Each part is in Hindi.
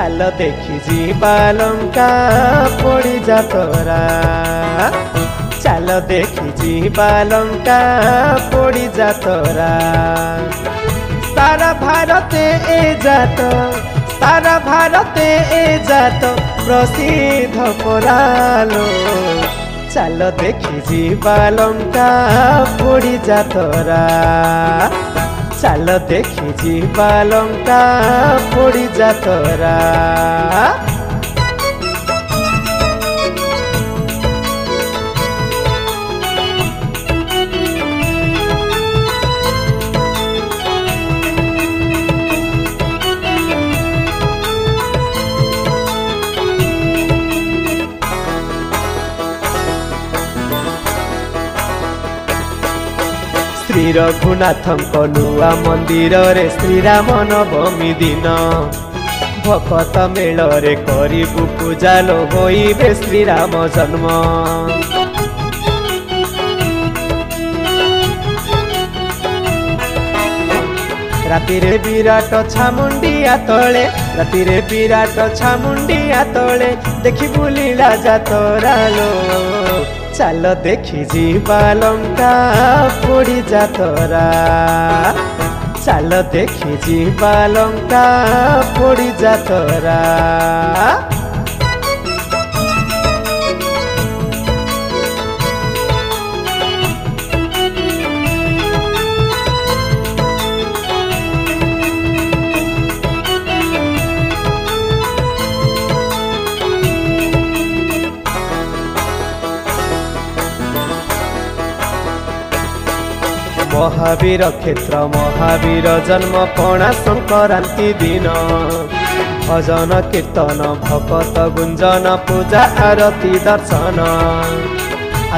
चाल देखी जीवा लंका पड़ी जा तोरा चाल देखी जीवा लंका पड़ी जा तोरा सारा भारत ए जात सारा भारत ए जात प्रसिद्ध परालो चाल देखी जीवा लंका पड़ी जा तोरा चाल देखी जीवा लंका पड़ी जा तोरा श्री रघुनाथ नुआ मंदिर रे श्रीराम नवमी दिन भकत मेल रे करिबु पूजा लो होइबे श्रीराम जन्म राति रे विराट छामुंडिया तले राति रे विराट छामुंडिया तले देखि बुलीला जा तोरा लो चाल देखी जीवा लंका पड़ी जा तोरा चाल देखी जीवा लंका पड़ी जा तोरा महावीर क्षेत्र महावीर जन्म पणा संक्रांति दिन भजन कीर्तन भकत गुंजन पूजा आरती दर्शन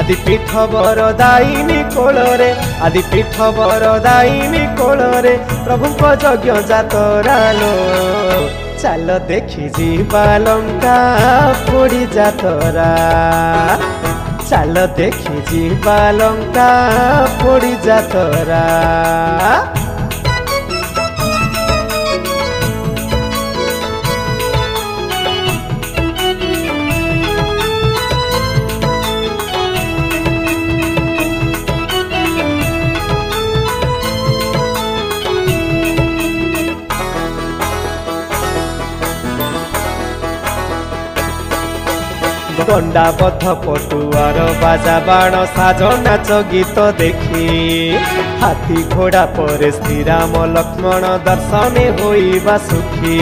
आदि पीठ बरदायिनी कोलरे आदि पीठ बरदायिनी कोलरे प्रभु यज्ञ जातरा लो चाल देखी जीवा लंका पड़ी जा तोरा चाल देखी जीवा लंका पड़ी जा तोरा गंडा बध पटुआर बाजा बाण साज नाच गीत देखी हाथी घोड़ा पर श्रीराम लक्ष्मण दर्शने होइबा सुखी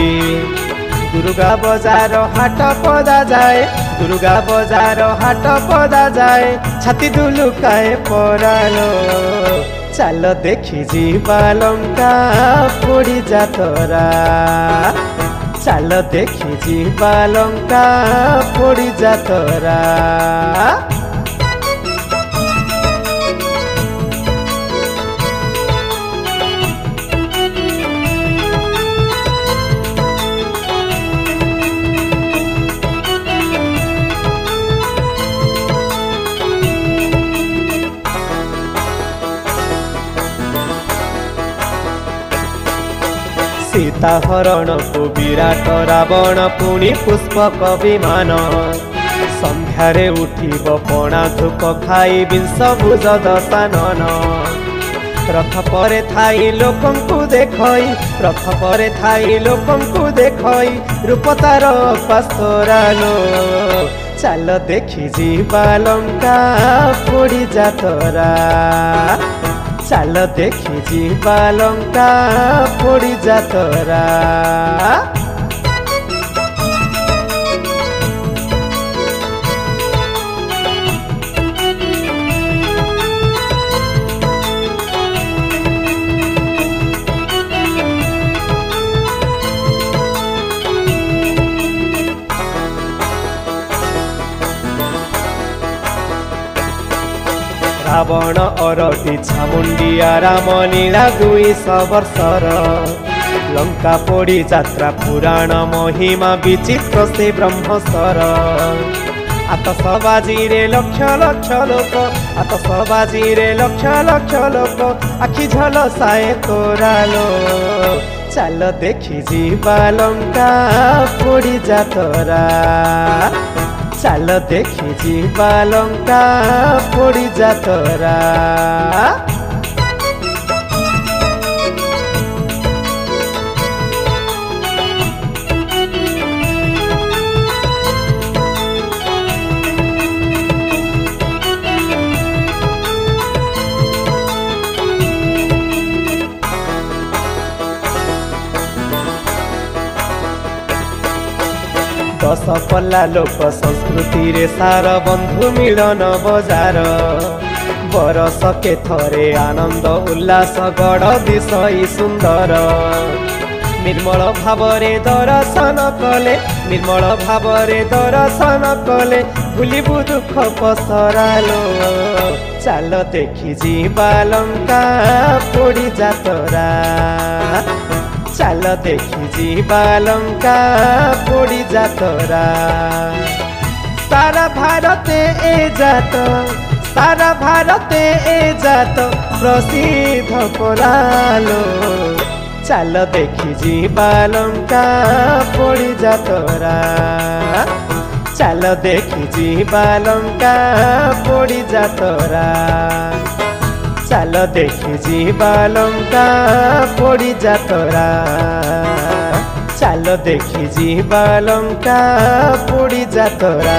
दुर्गा बजार हाट पदा जाए दुर्गा बजार हाट पदा जाए छाती दुलुकाए परालो चाल देखी जीवा लंका पड़ी जा तोरा चाल देखी जीवा लंका पड़ी जा तोरा सीता हरण को विराट रावण पुणी पुष्पक विमान संध्यारे उठिब पणा धूप खाई विंश भुज दशानन रथ परे थाई लोकंकु देखई रथ परे थाई लोकंकु देखई रूप तार पास्तरालो चाल देखी जीवा लंका पड़ी जा तोरा चाल देखी जीवा लंका पड़ी जा तोरा रावण अरटी छामुंडिया राम लीला 200 वर्षर लंका पोड़ी यात्रा पुराण महिमा विचित्र से ब्रह्मस्तर आतसबाजी रे लक्ष लक्ष लोक आतसबाजी रे लक्ष लक्ष लोक आखि झलसाए तोरा लो चल देखी जीवा लंका पोड़ी जा तोरा चल देखी जीवा लंका पोड़ी जा तोरा दस पल्ला लोक संस्कृति रे सार बंधु मिलन बजार बरस के थरे आनंद उल्लास गढ़ दिशई सुंदर निर्मल भावरे दर्शन कले निर्मल भावरे दर्शन कले भूलिबु दुख पसरालो चल देखी जीवा लंका पोड़ी जा तोरा चल देखी जीवा लंका पोड़ी जा तोरा सारा भारते ए जात सारा भारते ए जात प्रसिद्ध करालो चल देखी जीवा लंका पोड़ी जा तोरा चल देखी जीवा लंका पोड़ी जा तोरा चल देखी जीवा लंका पोड़ी जा तोरा चल देखी जीवा लंका पोड़ी जा तोरा।